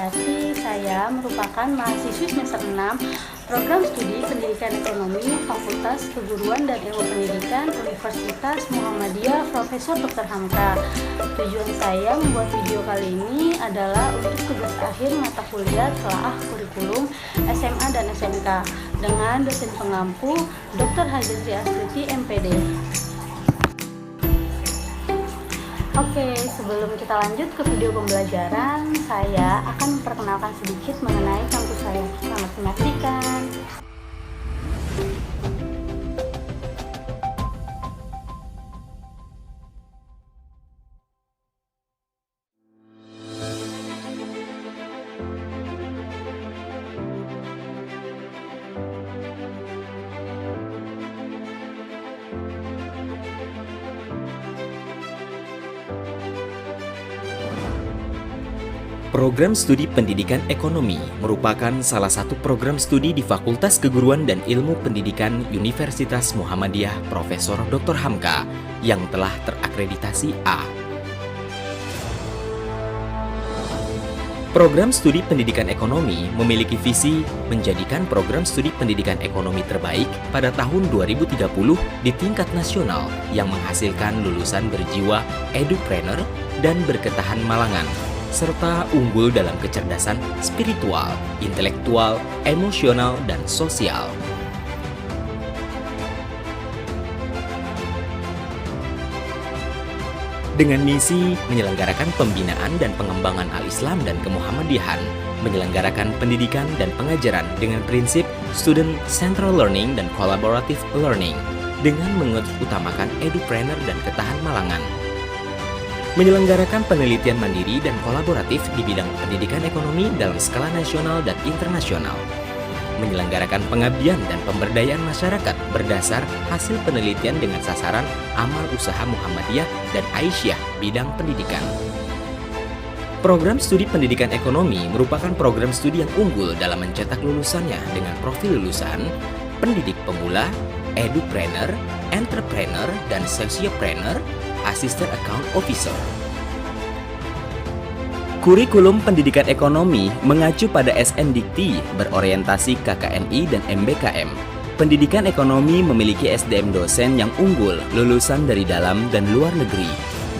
presentasi, saya merupakan mahasiswi semester 6 Program Studi Pendidikan Ekonomi Fakultas Keguruan dan Ilmu Pendidikan Universitas Muhammadiyah Profesor Dr. Hamka. Tujuan saya membuat video kali ini adalah untuk tugas akhir mata kuliah telaah kurikulum SMA dan SMK dengan dosen pengampu Dr. Hajati Astuti MPD. Oke, sebelum kita lanjut ke video pembelajaran, saya akan memperkenalkan sedikit mengenai kampus saya. Selamat menyaksikan. Program Studi Pendidikan Ekonomi merupakan salah satu program studi di Fakultas Keguruan dan Ilmu Pendidikan Universitas Muhammadiyah Profesor Dr. Hamka yang telah terakreditasi A. Program Studi Pendidikan Ekonomi memiliki visi menjadikan program studi pendidikan ekonomi terbaik pada tahun 2030 di tingkat nasional yang menghasilkan lulusan berjiwa edupreneur dan berketahan malangan, serta unggul dalam kecerdasan spiritual, intelektual, emosional, dan sosial. Dengan misi menyelenggarakan pembinaan dan pengembangan al-Islam dan kemuhammadiyahan, menyelenggarakan pendidikan dan pengajaran dengan prinsip student central learning dan collaborative learning, dengan mengutamakan edupreneur dan ketahan malangan, menyelenggarakan penelitian mandiri dan kolaboratif di bidang pendidikan ekonomi dalam skala nasional dan internasional, menyelenggarakan pengabdian dan pemberdayaan masyarakat berdasar hasil penelitian dengan sasaran amal usaha Muhammadiyah dan Aisyah bidang pendidikan. Program Studi Pendidikan Ekonomi merupakan program studi yang unggul dalam mencetak lulusannya dengan profil lulusan pendidik pemula, edupreneur, entrepreneur, dan sociopreneur, Assistant Account Officer. Kurikulum Pendidikan Ekonomi mengacu pada SNDikti berorientasi KKNI dan MBKM. Pendidikan Ekonomi memiliki SDM dosen yang unggul lulusan dari dalam dan luar negeri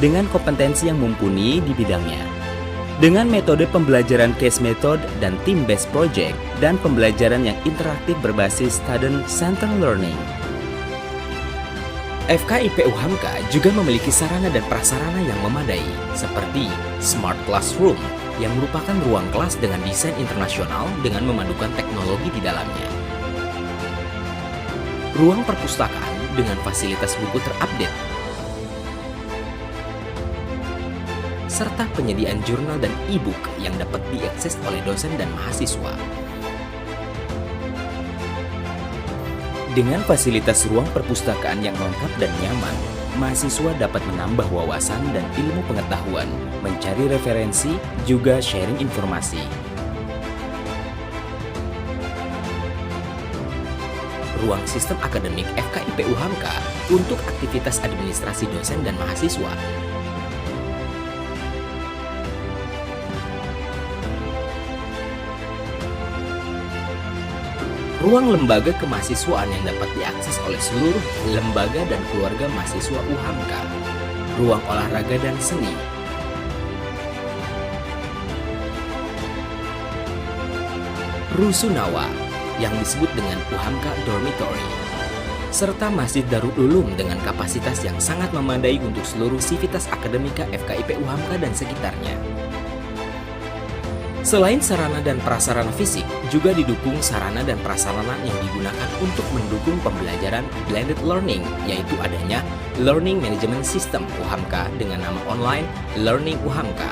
dengan kompetensi yang mumpuni di bidangnya. Dengan metode pembelajaran case method dan team-based project dan pembelajaran yang interaktif berbasis student-centered learning. FKIP Hamka juga memiliki sarana dan prasarana yang memadai, seperti Smart Classroom, yang merupakan ruang kelas dengan desain internasional dengan memadukan teknologi di dalamnya. Ruang perpustakaan dengan fasilitas buku terupdate, serta penyediaan jurnal dan e-book yang dapat diakses oleh dosen dan mahasiswa. Dengan fasilitas ruang perpustakaan yang lengkap dan nyaman, mahasiswa dapat menambah wawasan dan ilmu pengetahuan, mencari referensi, juga sharing informasi. Ruang sistem akademik FKIP Hamka untuk aktivitas administrasi dosen dan mahasiswa. Ruang lembaga kemahasiswaan yang dapat diakses oleh seluruh lembaga dan keluarga mahasiswa UHAMKA. Ruang olahraga dan seni. Rusunawa yang disebut dengan UHAMKA Dormitory. Serta Masjid Darul Ulum dengan kapasitas yang sangat memadai untuk seluruh sivitas akademika FKIP UHAMKA dan sekitarnya. Selain sarana dan prasarana fisik, juga didukung sarana dan prasarana yang digunakan untuk mendukung pembelajaran blended learning, yaitu adanya Learning Management System UHAMKA dengan nama online Learning UHAMKA.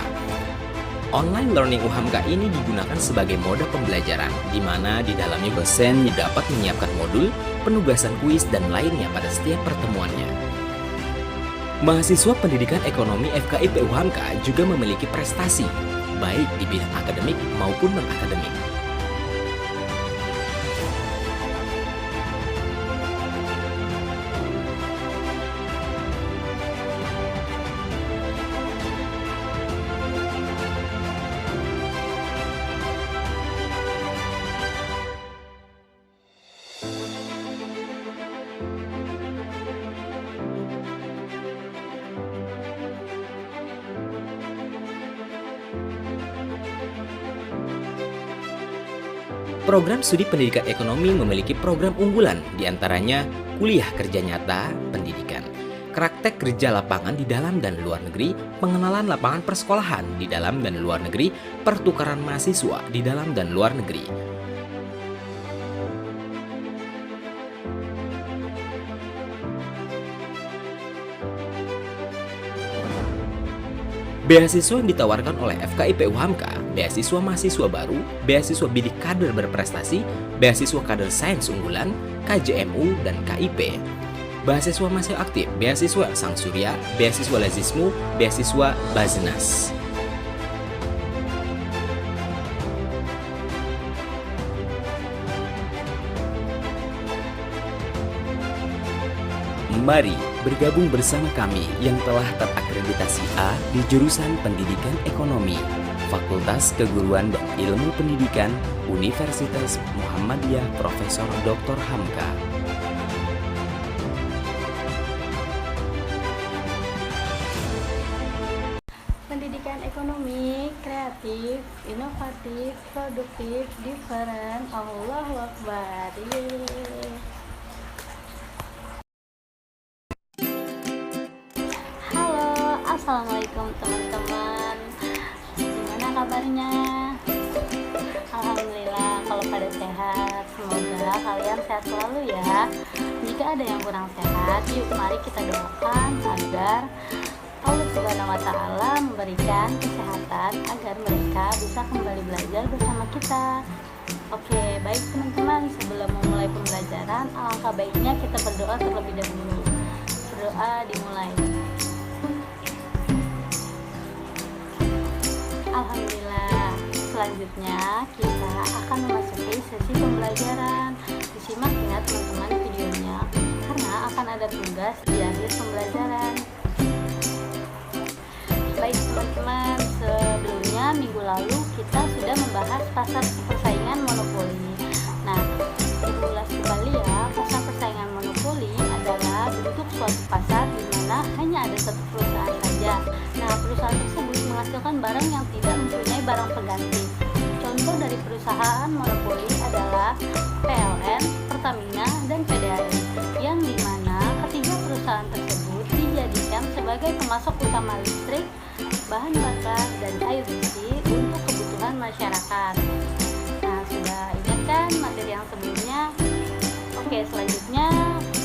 Online Learning UHAMKA ini digunakan sebagai moda pembelajaran, di mana di dalamnya dosen dapat menyiapkan modul, penugasan kuis, dan lainnya pada setiap pertemuannya. Mahasiswa Pendidikan Ekonomi FKIP UHAMKA juga memiliki prestasi, baik di bidang akademik maupun non-akademik. Program studi pendidikan ekonomi memiliki program unggulan, diantaranya kuliah kerja nyata pendidikan, praktek kerja lapangan di dalam dan luar negeri, pengenalan lapangan persekolahan di dalam dan luar negeri, pertukaran mahasiswa di dalam dan luar negeri. Beasiswa yang ditawarkan oleh FKIP UHAMKA, beasiswa mahasiswa baru, beasiswa bidik kader berprestasi, beasiswa kader sains unggulan, KJMU, dan KIP. Beasiswa mahasiswa aktif, beasiswa Sang Surya, beasiswa Lazismu, beasiswa Baznas. Mari bergabung bersama kami yang telah terakreditasi A di jurusan Pendidikan Ekonomi, Fakultas Keguruan dan Ilmu Pendidikan, Universitas Muhammadiyah Profesor Dr. Hamka. Pendidikan ekonomi, kreatif, inovatif, produktif, different, Allahu Akbar. Halo, assalamualaikum teman-teman. Gimana kabarnya? Alhamdulillah, kalau pada sehat. Semoga kalian sehat selalu ya. Jika ada yang kurang sehat, yuk mari kita doakan agar Allah Subhanahu wa Ta'ala memberikan kesehatan agar mereka bisa kembali belajar bersama kita. Oke, baik teman-teman, sebelum memulai pembelajaran, alangkah baiknya kita berdoa terlebih dahulu. Berdoa dimulai. Alhamdulillah, selanjutnya kita akan memasuki sesi pembelajaran. Disimak ya teman-teman videonya, karena akan ada tugas di akhir pembelajaran. Baik teman-teman, sebelumnya minggu lalu kita sudah membahas pasar persaingan monopoli. Nah, diulas kembali ya, pasar persaingan monopoli adalah bentuk suatu pasar di mana hanya ada satu perusahaan saja. Nah, perusahaan tersebut menghasilkan barang yang tidak mempunyai barang pengganti. Contoh dari perusahaan monopoli adalah PLN, Pertamina, dan PDAM, yang dimana ketiga perusahaan tersebut dijadikan sebagai pemasok utama listrik, bahan bakar, dan air bersih untuk kebutuhan masyarakat. Nah, sudah ingat kan materi yang sebelumnya? Oke, selanjutnya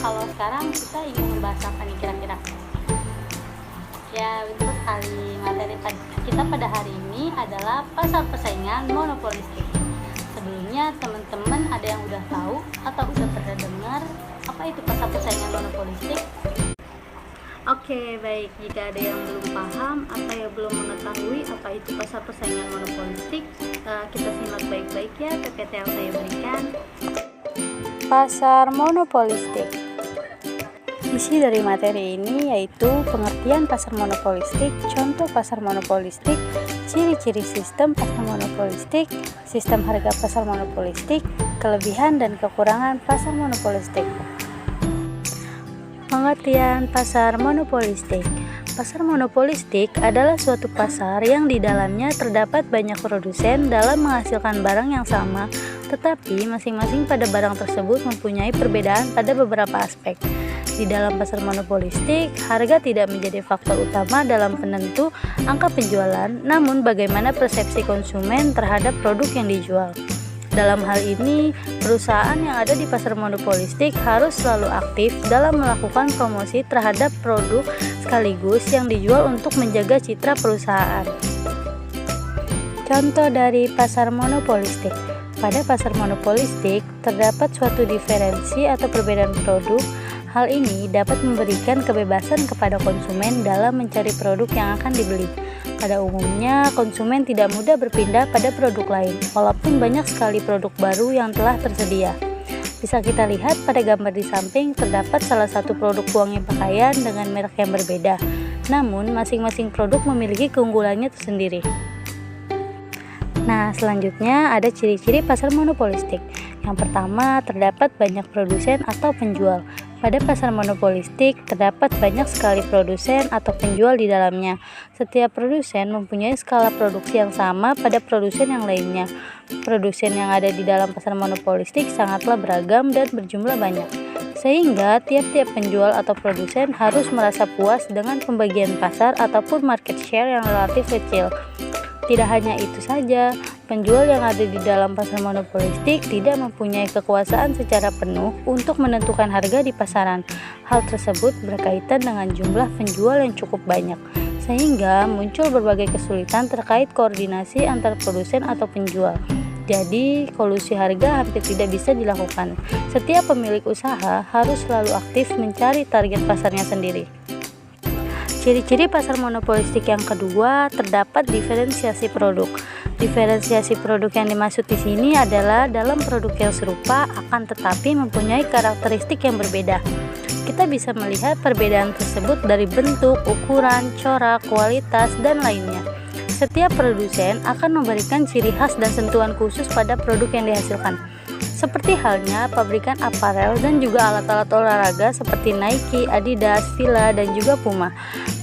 kalau sekarang kita ingin membahas apa nih kira-kira? Ya, betul sekali. Materi kita pada hari ini adalah pasar persaingan monopolistik. Sebelumnya teman-teman ada yang udah tahu atau udah pernah dengar apa itu pasar persaingan monopolistik? Oke, baik. Jika ada yang belum paham atau yang belum mengetahui apa itu pasar persaingan monopolistik, kita simak baik-baik ya PPT yang saya berikan. Pasar monopolistik. Isi dari materi ini yaitu pengertian pasar monopolistik, contoh pasar monopolistik, ciri-ciri sistem pasar monopolistik, sistem harga pasar monopolistik, kelebihan dan kekurangan pasar monopolistik. Pengertian pasar monopolistik. Pasar monopolistik adalah suatu pasar yang di dalamnya terdapat banyak produsen dalam menghasilkan barang yang sama, tetapi masing-masing pada barang tersebut mempunyai perbedaan pada beberapa aspek. Di dalam pasar monopolistik, harga tidak menjadi faktor utama dalam penentu angka penjualan, namun bagaimana persepsi konsumen terhadap produk yang dijual. Dalam hal ini, perusahaan yang ada di pasar monopolistik harus selalu aktif dalam melakukan promosi terhadap produk sekaligus yang dijual untuk menjaga citra perusahaan. Contoh dari pasar monopolistik. Pada pasar monopolistik, terdapat suatu diferensi atau perbedaan produk. Hal ini dapat memberikan kebebasan kepada konsumen dalam mencari produk yang akan dibeli. Pada umumnya, konsumen tidak mudah berpindah pada produk lain, walaupun banyak sekali produk baru yang telah tersedia. Bisa kita lihat pada gambar di samping, terdapat salah satu produk pewangi pakaian dengan merek yang berbeda. Namun, masing-masing produk memiliki keunggulannya tersendiri. Nah, selanjutnya ada ciri-ciri pasar monopolistik. Yang pertama, terdapat banyak produsen atau penjual. Pada pasar monopolistik, terdapat banyak sekali produsen atau penjual di dalamnya. Setiap produsen mempunyai skala produksi yang sama pada produsen yang lainnya. Produsen yang ada di dalam pasar monopolistik sangatlah beragam dan berjumlah banyak, sehingga tiap-tiap penjual atau produsen harus merasa puas dengan pembagian pasar ataupun market share yang relatif kecil. Tidak hanya itu saja, penjual yang ada di dalam pasar monopolistik tidak mempunyai kekuasaan secara penuh untuk menentukan harga di pasaran. Hal tersebut berkaitan dengan jumlah penjual yang cukup banyak, sehingga muncul berbagai kesulitan terkait koordinasi antar produsen atau penjual. Jadi, kolusi harga hampir tidak bisa dilakukan. Setiap pemilik usaha harus selalu aktif mencari target pasarnya sendiri. Ciri-ciri pasar monopolistik yang kedua, terdapat diferensiasi produk. Diferensiasi produk yang dimaksud di sini adalah dalam produk yang serupa akan tetapi mempunyai karakteristik yang berbeda. Kita bisa melihat perbedaan tersebut dari bentuk, ukuran, corak, kualitas, dan lainnya. Setiap produsen akan memberikan ciri khas dan sentuhan khusus pada produk yang dihasilkan. Seperti halnya pabrikan aparel dan juga alat-alat olahraga seperti Nike, Adidas, Fila, dan juga Puma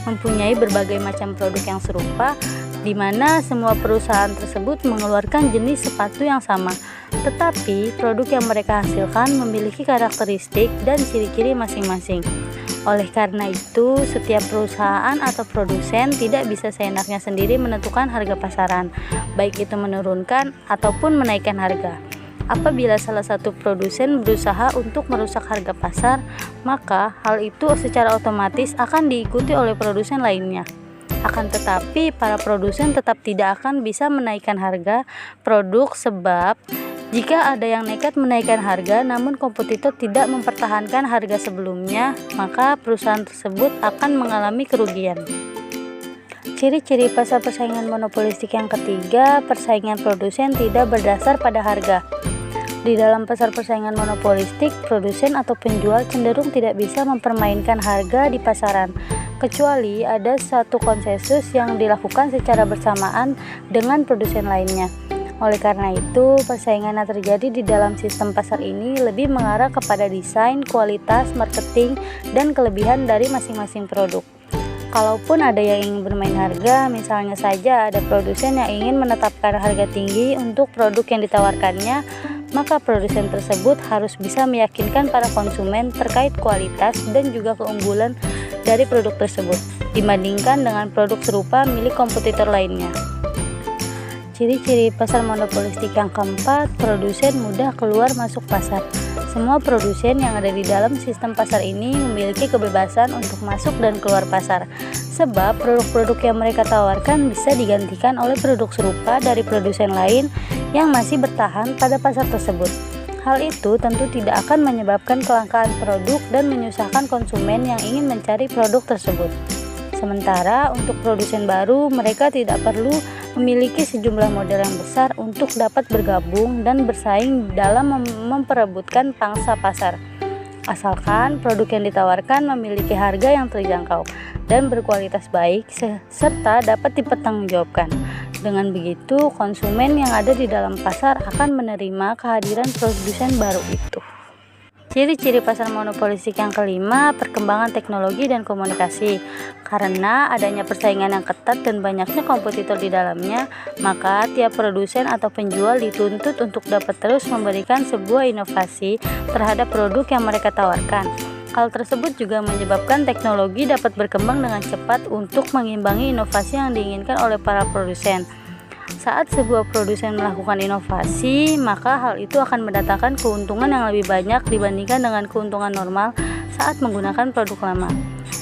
mempunyai berbagai macam produk yang serupa, di mana semua perusahaan tersebut mengeluarkan jenis sepatu yang sama. Tetapi produk yang mereka hasilkan memiliki karakteristik dan ciri-ciri masing-masing. Oleh karena itu, setiap perusahaan atau produsen tidak bisa seenaknya sendiri menentukan harga pasaran, baik itu menurunkan ataupun menaikkan harga. Apabila salah satu produsen berusaha untuk merusak harga pasar, maka hal itu secara otomatis akan diikuti oleh produsen lainnya. Akan tetapi, para produsen tetap tidak akan bisa menaikkan harga produk sebab jika ada yang nekat menaikkan harga namun kompetitor tidak mempertahankan harga sebelumnya, maka perusahaan tersebut akan mengalami kerugian. Ciri-ciri pasar persaingan monopolistik yang ketiga, persaingan produsen tidak berdasar pada harga. Di dalam pasar persaingan monopolistik, produsen atau penjual cenderung tidak bisa mempermainkan harga di pasaran, kecuali ada satu konsensus yang dilakukan secara bersamaan dengan produsen lainnya. Oleh karena itu, persaingan yang terjadi di dalam sistem pasar ini lebih mengarah kepada desain, kualitas, marketing, dan kelebihan dari masing-masing produk. Kalaupun ada yang ingin bermain harga, misalnya saja ada produsen yang ingin menetapkan harga tinggi untuk produk yang ditawarkannya, maka produsen tersebut harus bisa meyakinkan para konsumen terkait kualitas dan juga keunggulan dari produk tersebut dibandingkan dengan produk serupa milik kompetitor lainnya. Ciri-ciri pasar monopolistik yang keempat, produsen mudah keluar masuk pasar. Semua produsen yang ada di dalam sistem pasar ini memiliki kebebasan untuk masuk dan keluar pasar, sebab produk-produk yang mereka tawarkan bisa digantikan oleh produk serupa dari produsen lain yang masih bertahan pada pasar tersebut. Hal itu tentu tidak akan menyebabkan kelangkaan produk dan menyusahkan konsumen yang ingin mencari produk tersebut. Sementara untuk produsen baru, mereka tidak perlu memiliki sejumlah modal yang besar untuk dapat bergabung dan bersaing dalam memperebutkan pangsa pasar. Asalkan produk yang ditawarkan memiliki harga yang terjangkau dan berkualitas baik serta dapat dipertanggungjawabkan. Dengan begitu, konsumen yang ada di dalam pasar akan menerima kehadiran produsen baru itu. Ciri-ciri pasar monopolistik yang kelima, perkembangan teknologi dan komunikasi. Karena adanya persaingan yang ketat dan banyaknya kompetitor di dalamnya, maka tiap produsen atau penjual dituntut untuk dapat terus memberikan sebuah inovasi terhadap produk yang mereka tawarkan. Hal tersebut juga menyebabkan teknologi dapat berkembang dengan cepat untuk mengimbangi inovasi yang diinginkan oleh para produsen. Saat sebuah produsen melakukan inovasi, maka hal itu akan mendatangkan keuntungan yang lebih banyak dibandingkan dengan keuntungan normal saat menggunakan produk lama.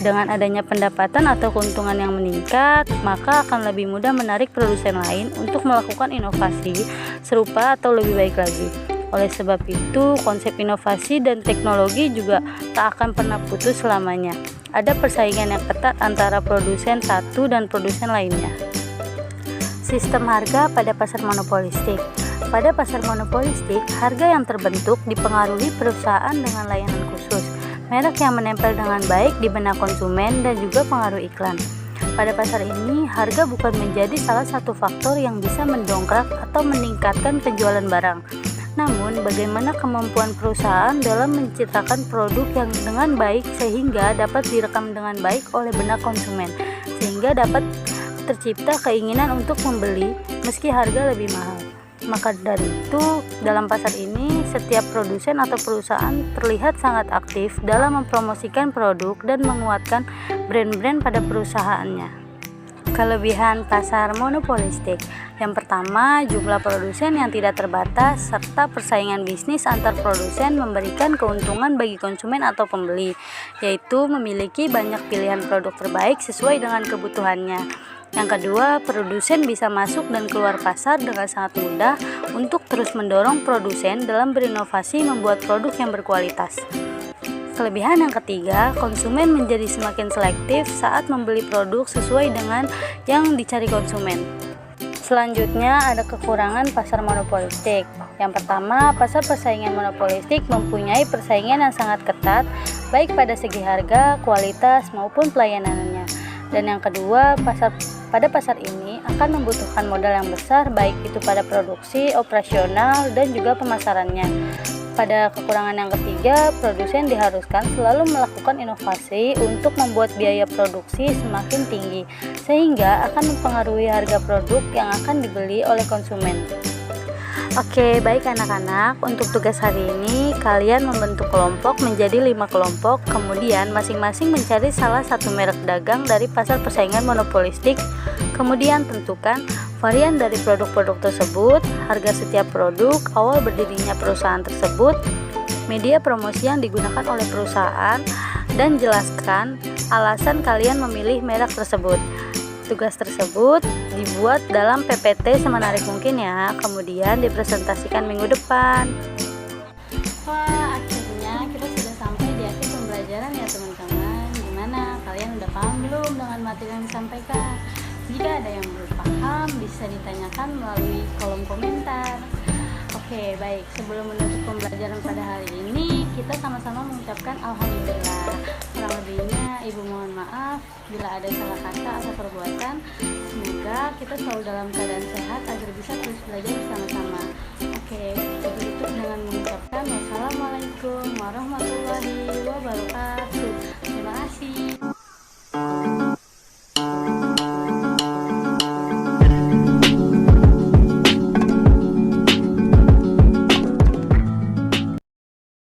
Dengan adanya pendapatan atau keuntungan yang meningkat, maka akan lebih mudah menarik produsen lain untuk melakukan inovasi serupa atau lebih baik lagi. Oleh sebab itu, konsep inovasi dan teknologi juga tak akan pernah putus selamanya. Ada persaingan yang ketat antara produsen satu dan produsen lainnya. Sistem harga pada pasar monopolistik. Pada pasar monopolistik, harga yang terbentuk dipengaruhi perusahaan dengan layanan khusus, merek yang menempel dengan baik di benak konsumen, dan juga pengaruh iklan. Pada pasar ini, harga bukan menjadi salah satu faktor yang bisa mendongkrak atau meningkatkan penjualan barang. Namun, bagaimana kemampuan perusahaan dalam menciptakan produk yang dengan baik sehingga dapat direkam dengan baik oleh benak konsumen, sehingga dapat tercipta keinginan untuk membeli meski harga lebih mahal. Maka dari itu, dalam pasar ini, setiap produsen atau perusahaan terlihat sangat aktif dalam mempromosikan produk dan menguatkan brand-brand pada perusahaannya. Kelebihan pasar monopolistik. Yang pertama, jumlah produsen yang tidak terbatas serta persaingan bisnis antar produsen memberikan keuntungan bagi konsumen atau pembeli, yaitu memiliki banyak pilihan produk terbaik sesuai dengan kebutuhannya. Yang kedua, produsen bisa masuk dan keluar pasar dengan sangat mudah untuk terus mendorong produsen dalam berinovasi membuat produk yang berkualitas. Kelebihan yang ketiga, konsumen menjadi semakin selektif saat membeli produk sesuai dengan yang dicari konsumen. Selanjutnya ada kekurangan pasar monopolistik. Yang pertama, pasar persaingan monopolistik mempunyai persaingan yang sangat ketat baik pada segi harga, kualitas maupun pelayanannya. Dan yang kedua, pada pasar ini akan membutuhkan modal yang besar baik itu pada produksi, operasional, dan juga pemasarannya. Pada kekurangan yang ketiga, produsen diharuskan selalu melakukan inovasi untuk membuat biaya produksi semakin tinggi, sehingga akan mempengaruhi harga produk yang akan dibeli oleh konsumen. Oke, baik anak-anak, untuk tugas hari ini kalian membentuk kelompok menjadi 5 kelompok, kemudian masing-masing mencari salah satu merek dagang dari pasar persaingan monopolistik, kemudian tentukan varian dari produk-produk tersebut, harga setiap produk, awal berdirinya perusahaan tersebut, media promosi yang digunakan oleh perusahaan, dan jelaskan alasan kalian memilih merek tersebut. Tugas tersebut dibuat dalam PPT semenarik mungkin ya, kemudian dipresentasikan minggu depan. Wah, akhirnya kita sudah sampai di akhir pembelajaran ya teman-teman. Gimana? Kalian udah paham belum dengan materi yang disampaikan? Jika ada yang belum paham, bisa ditanyakan melalui kolom komentar. Oke, baik. Sebelum menutup pembelajaran pada hari ini, kita sama-sama mengucapkan alhamdulillah. Kurang lebihnya, Ibu mohon maaf bila ada salah kata atau perbuatan. Semoga kita selalu dalam keadaan sehat agar bisa terus belajar bersama-sama.